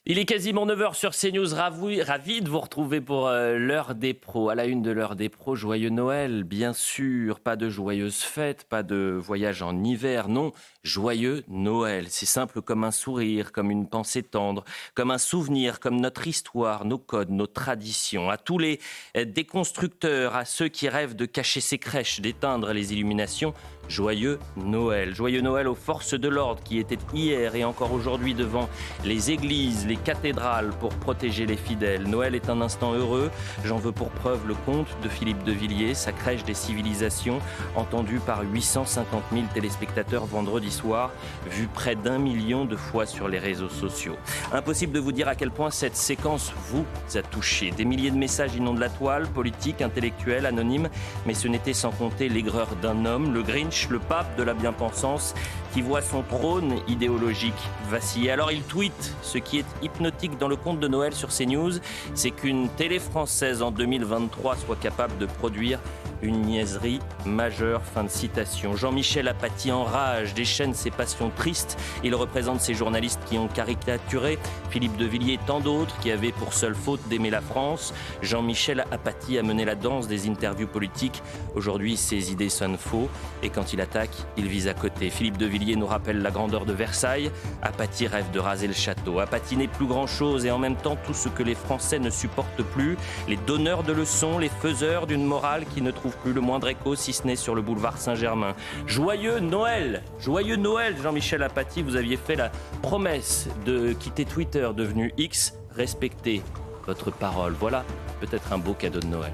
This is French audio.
Il est quasiment 9 h sur CNews, ravi de vous retrouver pour l'heure des pros. À la une de l'heure des pros, joyeux Noël, bien sûr, pas de joyeuses fêtes, pas de voyage en hiver, non, joyeux Noël. C'est simple comme un sourire, comme une pensée tendre, comme un souvenir, comme notre histoire, nos codes, nos traditions. À tous les déconstructeurs, à ceux qui rêvent de cacher ces crèches, d'éteindre les illuminations, joyeux Noël. Joyeux Noël aux forces de l'ordre qui étaient hier et encore aujourd'hui devant les églises, les cathédrales pour protéger les fidèles. Noël est un instant heureux. J'en veux pour preuve le conte de Philippe de Villiers, sa crèche des civilisations, entendu par 850 000 téléspectateurs vendredi soir, vu près d'1 million de fois sur les réseaux sociaux. Impossible de vous dire à quel point cette séquence vous a touché. Des milliers de messages inondent la toile, politiques, intellectuels, anonymes, mais ce n'était sans compter l'aigreur d'un homme, le Grinch, le pape de la bien-pensance, qui voit son trône idéologique vaciller. Alors il tweet, ce qui est hypnotique dans le conte de Noël sur CNews, c'est qu'une télé française en 2023 soit capable de produire une niaiserie majeure. Fin de citation. Jean-Michel Apathy enrage, déchaîne ses passions tristes. Il représente ces journalistes qui ont caricaturé Philippe de Villiers et tant d'autres qui avaient pour seule faute d'aimer la France. Jean-Michel Apathy a mené la danse des interviews politiques. Aujourd'hui, ses idées sonnent faux et quand il attaque, il vise à côté. Philippe de Villiers nous rappelle la grandeur de Versailles. Apathy rêve de raser le château. Apathy n'est plus grand-chose et en même temps tout ce que les Français ne supportent plus. Les donneurs de leçons, les faiseurs d'une morale qui ne trouve plus le moindre écho, si ce n'est sur le boulevard Saint-Germain. Joyeux Noël, Jean-Michel Apathy. Vous aviez fait la promesse de quitter Twitter, devenu X. Respectez votre parole. Voilà peut-être un beau cadeau de Noël.